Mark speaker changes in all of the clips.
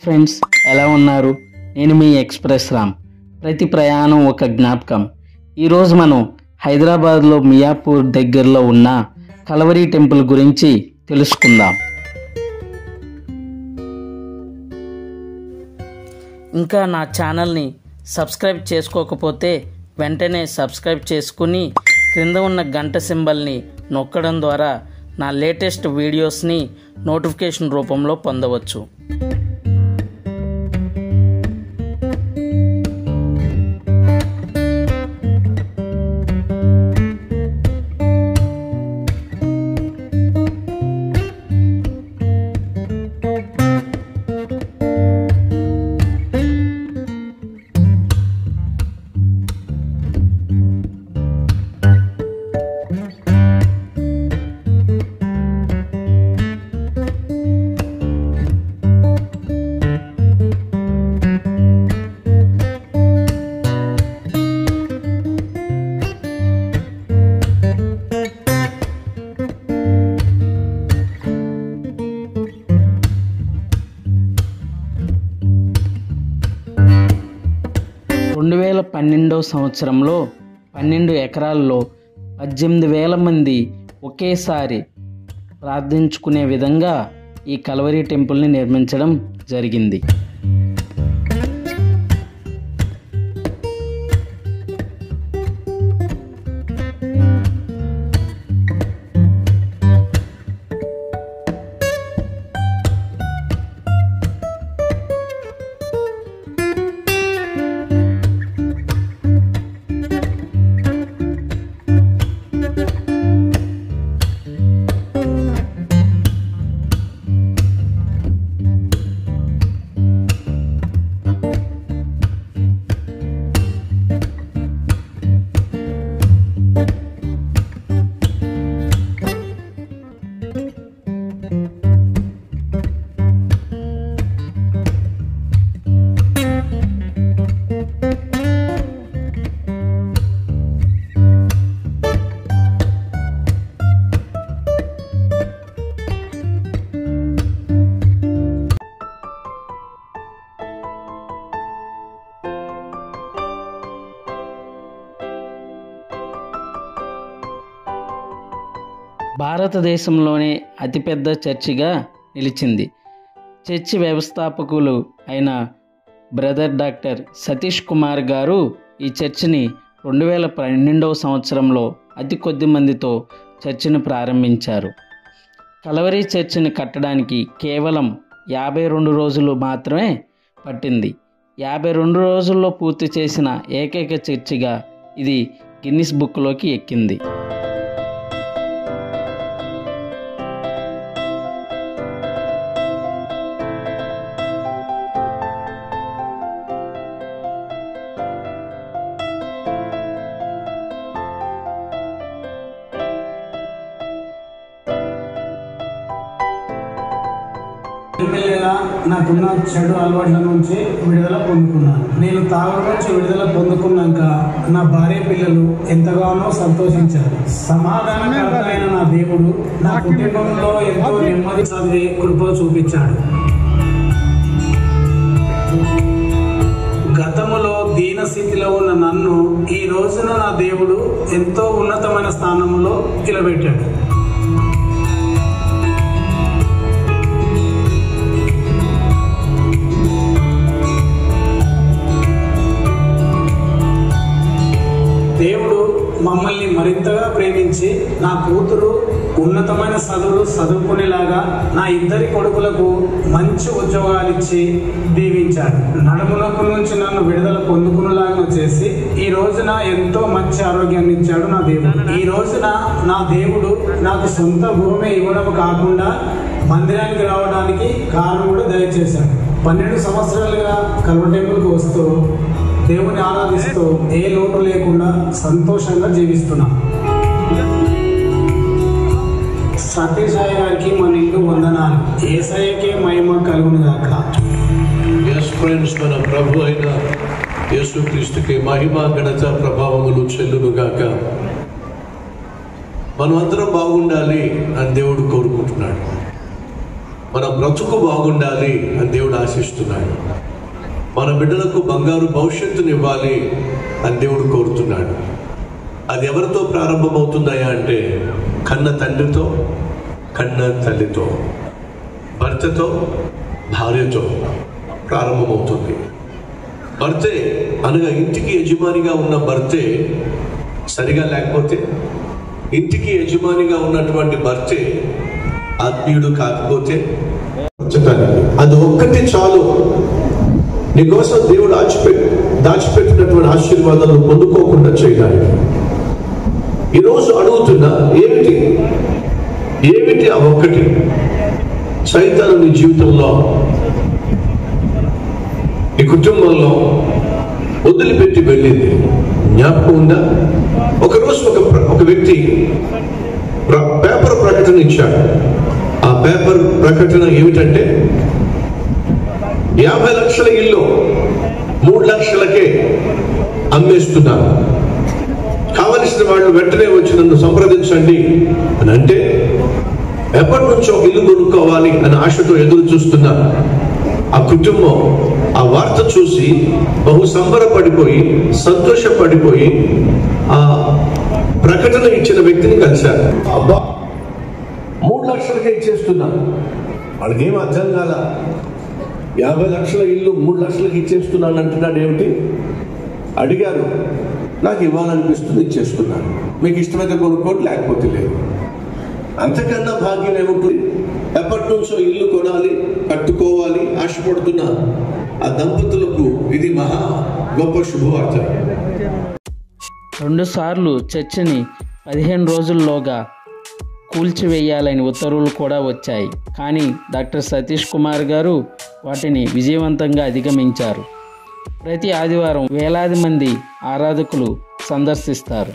Speaker 1: Friends, ఎలా ఉన్నారు? నేను మీ ఎక్స్ప్రెస్ రామ్. ప్రతి ప్రయాణం ఒక జ్ఞాపకం. ఈరోజు మనం హైదరాబాద్లో మియాపూర్ దగ్గరలో ఉన్న కల్వరి టెంపుల్ గురించి తెలుసుకుందాం. ఇంకా నా ఛానల్ని సబ్స్క్రైబ్ చేసుకోకపోతే వెంటనే సబ్స్క్రైబ్ చేసుకుని క్రింద ఉన్న గంట సింబల్ని నొక్కడం ద్వారా నా లేటెస్ట్ వీడియోస్ని నోటిఫికేషన్ రూపంలో పొందవచ్చు. సంవత్సరంలో 12 ఎకరాల్లో 18,000 మంది ఒకేసారి ప్రార్థించుకునే విధంగా ఈ కల్వరి టెంపుల్ని నిర్మించడం జరిగింది. భారతదేశంలోనే అతిపెద్ద చర్చిగా నిలిచింది. చర్చి వ్యవస్థాపకులు అయిన బ్రదర్ డాక్టర్ సతీష్ కుమార్ గారు ఈ చర్చిని 2012 సంవత్సరంలో అతి కొద్ది మందితో చర్చిని ప్రారంభించారు. కల్వరి చర్చిని కట్టడానికి కేవలం 52 రోజులు మాత్రమే పట్టింది. 52 రోజుల్లో పూర్తి చేసిన ఏకైక చర్చిగా ఇది గిన్నిస్ బుక్లోకి ఎక్కింది.
Speaker 2: నాకున్న చెడు అలవాట్ల నుంచి విడుదల పొందుకున్నాను. నేను తాగుడు నుంచి విడుదల పొందుకున్నాక నా భార్య పిల్లలు ఎంతగానో సంతోషించారు. సమాధానకర్తైన నా దేవుడు నా కుటుంబంలో ఎంతో నెమ్మది చదివే కృప చూపించాడు. గతములో దీన స్థితిలో ఉన్న నన్ను ఈ రోజున నా దేవుడు ఎంతో ఉన్నతమైన స్థానంలో నిలబెట్టాడు. దేవుడు మమ్మల్ని మరింతగా ప్రేమించి నా కూతురు ఉన్నతమైన చదువుకునేలాగా నా 2 కొడుకులకు మంచి ఉద్యోగాలు ఇచ్చి దీవించాడు. నడుమునొప్పి నుంచి నన్ను విడుదల పొందుకునేలాగా చేసి ఈ రోజున ఎంతో మంచి ఆరోగ్యాన్ని ఇచ్చాడు నా దేవుడు. ఈ రోజున నా దేవుడు నాకు సొంత భూమి ఇవ్వడం కాకుండా మందిరానికి రావడానికి కారణం కూడా దయచేశాడు. 12 సంవత్సరాలుగా కల్వరి టెంపుల్కి వస్తూ దేవుని ఆరాధిస్తూ ఏ లోటు లేకుండా సంతోషంగా జీవిస్తున్నాం. సతీసాయి గారికి మన ఇంటి వందనాలు. యేసయ్యకే మహిమ కలుగును గాక.
Speaker 3: మన ప్రభు అయిన యేసుక్రీస్తుకి మహిమ ఘనత ప్రభావములు చెల్లును గాక. మనం అందరం బాగుండాలి అని దేవుడు కోరుకుంటున్నాడు. మన బ్రతుకు బాగుండాలి అని దేవుడు ఆశిస్తున్నాడు. మన బిడ్డలకు బంగారు భవిష్యత్తుని ఇవ్వాలి అని దేవుడు కోరుతున్నాడు. అది ఎవరితో ప్రారంభమవుతుందయా అంటే కన్న తండ్రితో, కన్న తల్లితో, భర్తతో, భార్యతో ప్రారంభమవుతుంది. భర్తే అనగా ఇంటికి యజమానిగా ఉన్న భర్తే సరిగా లేకపోతే, ఇంటికి యజమానిగా ఉన్నటువంటి భర్తే ఆత్మీయుడు కాకపోతే, అది ఒక్కటి చాలు నీకోసం దేవుడు దాచిపెట్టినటువంటి ఆశీర్వాదాలను పొందుకోకుండా చేయడానికి. ఈరోజు అడుగుతున్నా, ఏమిటి ఆ ఒక్కటి? సైతాను నీ జీవితంలో, నీ కుటుంబంలో వదిలిపెట్టి వెళ్ళింది జ్ఞాపకం ఉందా? ఒకరోజు ఒక వ్యక్తి పేపర్ ప్రకటన ఇచ్చాడు. ఆ పేపర్ ప్రకటన ఏమిటంటే 50 లక్షల ఇల్లు 3 లక్షలకే అమ్మేస్తున్నారు, కావలసిన వాళ్ళు వెంటనే వచ్చి నన్ను సంప్రదించండి అని అంటే, ఎప్పటి నుంచో ఇల్లు కొనుక్కోవాలి అని ఆశతో ఎదురు చూస్తున్నా ఆ కుటుంబం ఆ వార్త చూసి బహు సంబరపడిపోయి, సంతోషపడిపోయి ఆ ప్రకటన ఇచ్చిన వ్యక్తిని కలిశారు. అబ్బా 3 లక్షలకే ఇచ్చేస్తున్నా. వాళ్ళకి ఏం అర్థం కాల. 50 లక్షల ఇల్లు 3 లక్షలకి ఇచ్చేస్తున్నాను అంటున్నాడు ఏమిటి? అడిగారు. నాకు ఇవ్వాలనిపిస్తుంది, ఇచ్చేస్తున్నాను. మీకు ఇష్టమైతే కొనుక్కోండి, లేకపోతే లేదు. అంతకన్నా భాగ్యం ఏముంటుంది? ఎప్పటి నుంచో ఇల్లు కొనాలి, కట్టుకోవాలి ఆశపడుతున్న ఆ దంపతులకు ఇది మహా గొప్ప శుభవార్త.
Speaker 1: 2 సార్లు చర్చిని 15 రోజుల్లోగా కూల్చివేయాలని ఉత్తర్వులు కూడా వచ్చాయి. కానీ డాక్టర్ సతీష్ కుమార్ గారు వాటిని విజయవంతంగా అధిగమించారు. ప్రతి ఆదివారం వేలాది మంది ఆరాధకులు సందర్శిస్తారు.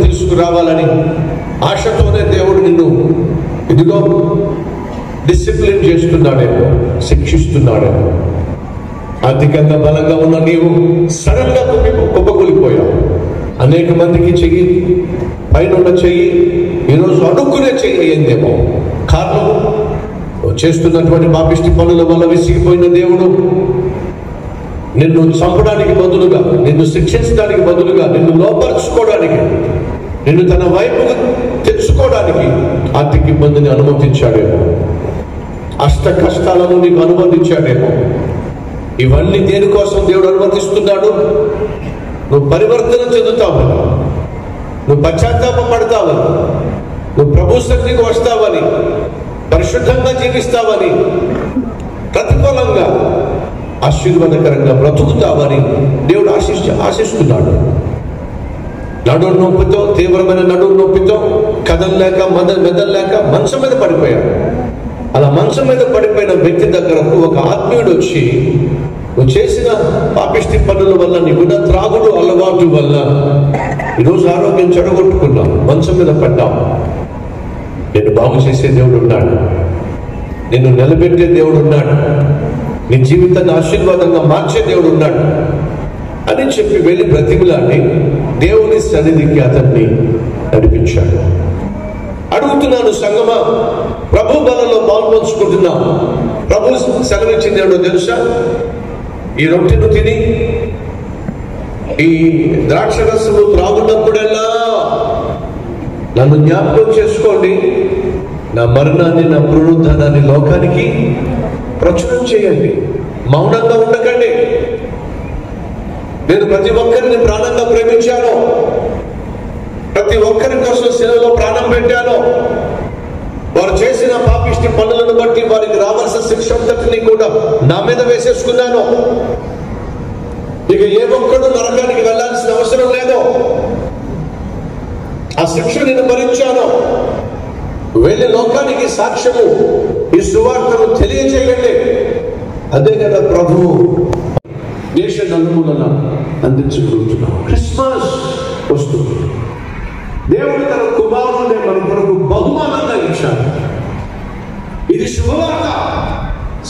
Speaker 3: తీసుకురావాలని ఆశతోనే దేవుడు నిన్ను ఇదిగో డిసిప్లిన్ చేస్తున్నాడేమో, శిక్షిస్తున్నాడేమో. ఆర్థికంగా బలంగా ఉన్న నీవు సడన్ గా కుప్పకూలిపోయావు. అనేక మందికి చెయ్యి, పైన చెయ్యి ఈరోజు అడుక్కునే చెయ్యి అయ్యిందేమో. కారణం చేస్తున్నటువంటి పాపిష్టి పనుల వల్ల విసిగిపోయిన దేవుడు నిన్ను చంపడానికి బదులుగా, నిన్ను శిక్షించడానికి బదులుగా, నిన్ను లోపరుచుకోవడానికి, నిన్ను తన వైపు తెచ్చుకోవడానికి ఆర్థిక ఇబ్బందిని అనుమతించాడేమో. అష్ట కష్టాలను నీకు అనుమతించాడేమో. ఇవన్నీ దేనికోసం దేవుడు అనుమతిస్తున్నాడు? నువ్వు పరివర్తన చెందుతావని, నువ్వు పశ్చాత్తాప పడతావని, నువ్వు ప్రభు సన్నిధికి వస్తావని, పరిశుద్ధంగా జీవిస్తావని, ప్రతిఫలంగా ఆశీర్వాదకరంగా బ్రతుకుతావని దేవుడు ఆశిస్తున్నాడు. నడుము నొప్పితో, తీవ్రమైన నడుము నొప్పితో కదలలేక మెదలలేక మంచం మీద పడిపోయాడు. అలా మంచం మీద పడిపోయిన వ్యక్తి దగ్గరకు ఒక ఆత్మీయుడు వచ్చి, నువ్వు చేసిన పాపిష్టి పనుల వల్ల, నీకున్న త్రాగుడు అలవాటు వల్ల ఈరోజు ఆరోగ్యం చెడగొట్టుకున్నావు, మంచం మీద పడ్డావు. నేను బాగు చేసే దేవుడు ఉన్నాడు, నిన్ను నిలబెట్టే దేవుడు ఉన్నాడు, నీ జీవితాన్ని ఆశీర్వాదంగా మార్చే దేవుడు ఉన్నాడు అని చెప్పి వెళ్ళి బ్రతిమలాడి దేవుని సన్నిధికి అతన్ని నడిపించాడు. అడుగుతున్నాను సంగమా, ప్రభు బలలో పాల్పంచుకుంటున్నాం. ప్రభు సెలవిచ్చింది ఏమిటో తెలుసా? ఈ రొట్టెను తిని ఈ ద్రాక్ష రసము త్రాగున్నప్పుడల్లా నన్ను జ్ఞాపకం చేసుకోండి, నా మరణాన్ని, నా పునరుద్ధానాన్ని లోకానికి ప్రచురం చేయండి. మౌనంగా ఉండకండి. నేను ప్రతి ఒక్కరిని ప్రాణంగా ప్రేమించాను, ప్రతి ఒక్కరి కోసం శిలువలో ప్రాణం పెట్టాను. వారు చేసిన పాపిష్టి పనులను బట్టి వారికి రావాల్సిన శిక్ష అంతటిని కూడా నా మీద వేసేసుకున్నాను. ఇక ఏ ఒక్కడు నరకానికి వెళ్ళాల్సిన అవసరం లేదు. ఆ శిక్ష నేను భరించాను. వెళ్ళి లోకానికి సాక్ష్యము, ఈ సువార్తను తెలియజేయండి. అదే కదా ప్రభువు దేశ నలుమూలన అందించగలుగుతున్నాం. క్రిస్మస్ వస్తుంది. దేవుడు తన కుమారుని మన కొరకు బహుమానంగా ఇచ్చాడు. ఇది శుభవార్త.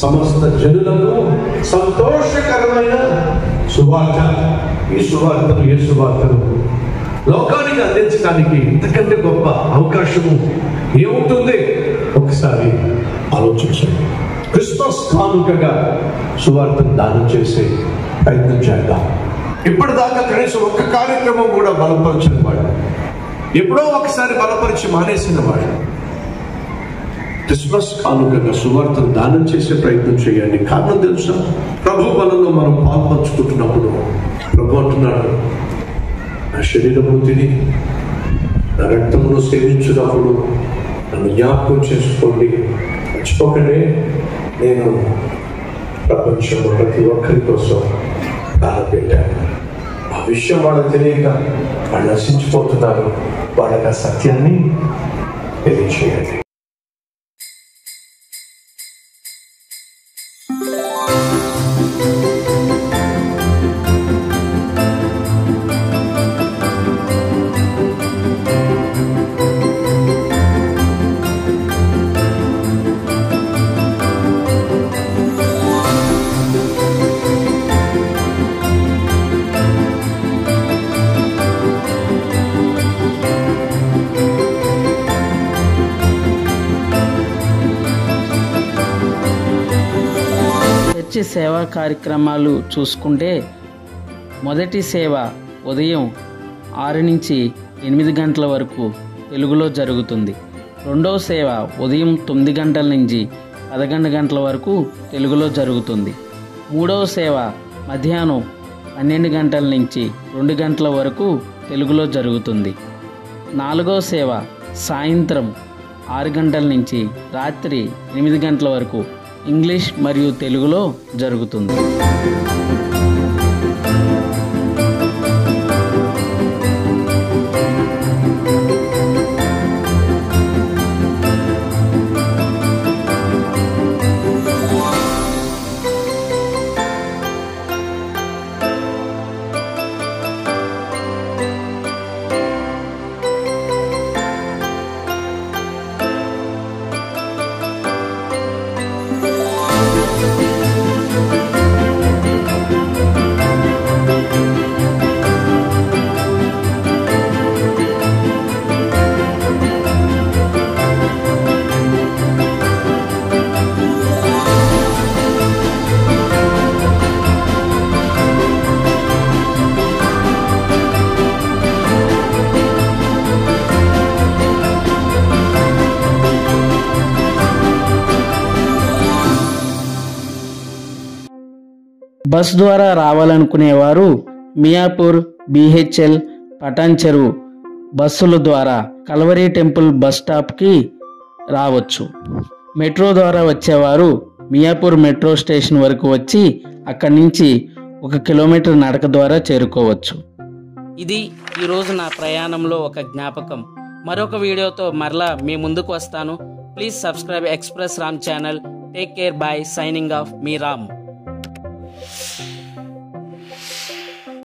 Speaker 3: సమస్త జనులకు సంతోషకరమైన సువార్త. ఈ సువార్తను, ఏ సువార్తను లోకానికి అందించడానికి ఇంతకంటే గొప్ప అవకాశము ఏముంటుంది? ఒకసారి ఆలోచించండి. క్రిస్మస్ కానుకగా సువార్తను దానం చేసే ప్రయత్నం చేద్దాం. ఇప్పటిదాకా కనీసం ఒక్క కార్యక్రమం కూడా బలపరిచిన వాడు, ఎప్పుడో ఒకసారి బలపరిచి మానేసిన వాడు, క్రిస్మస్ కానుకగా సువార్తను దానం చేసే ప్రయత్నం చేయండి. కారణం తెలుసా? ప్రభు బలంలో మనం పాల్పంచుకుంటున్నప్పుడు ప్రభు అంటున్నాడు, నా శరీరము తిని నా రక్తమును సేవించినప్పుడు నన్ను జ్ఞాపకం చేసుకోండి, మర్చిపోకనే నేను ప్రపంచంలో ప్రతి ఒక్కరి కోసం ప్రాణం పెట్టాను. ఆ విషయం వాళ్ళకి తెలియక వాళ్ళు నశించిపోతున్నారు. వాళ్ళకి ఆ సత్యాన్ని తెలియచేయండి.
Speaker 1: చర్చి సేవా కార్యక్రమాలు చూసుకుంటే, మొదటి సేవ ఉదయం 6 నుంచి 8 గంటల వరకు తెలుగులో జరుగుతుంది. రెండవ సేవ ఉదయం 9 గంటల నుంచి 11 గంటల వరకు తెలుగులో జరుగుతుంది. మూడవ సేవ మధ్యాహ్నం 12 గంటల నుంచి 2 గంటల వరకు తెలుగులో జరుగుతుంది. నాలుగవ సేవ సాయంత్రం 6 గంటల నుంచి రాత్రి 8 గంటల వరకు ఇంగ్లీష్ మరియు తెలుగులో జరుగుతుంది. బస్ ద్వారా రావాలనుకునేవారు మియాపూర్, BHL, పటాన్ చెరువు బస్సుల ద్వారా కల్వరి టెంపుల్ బస్ స్టాప్కి రావచ్చు. మెట్రో ద్వారా వచ్చేవారు మియాపూర్ మెట్రో స్టేషన్ వరకు వచ్చి అక్కడి నుంచి 1 కిలోమీటర్ నడక ద్వారా చేరుకోవచ్చు. ఇది ఈరోజు నా ప్రయాణంలో ఒక జ్ఞాపకం. మరొక వీడియోతో మరలా మీ ముందుకు వస్తాను. Please subscribe express Ram channel. Take care. By. Signing off. Me Ram.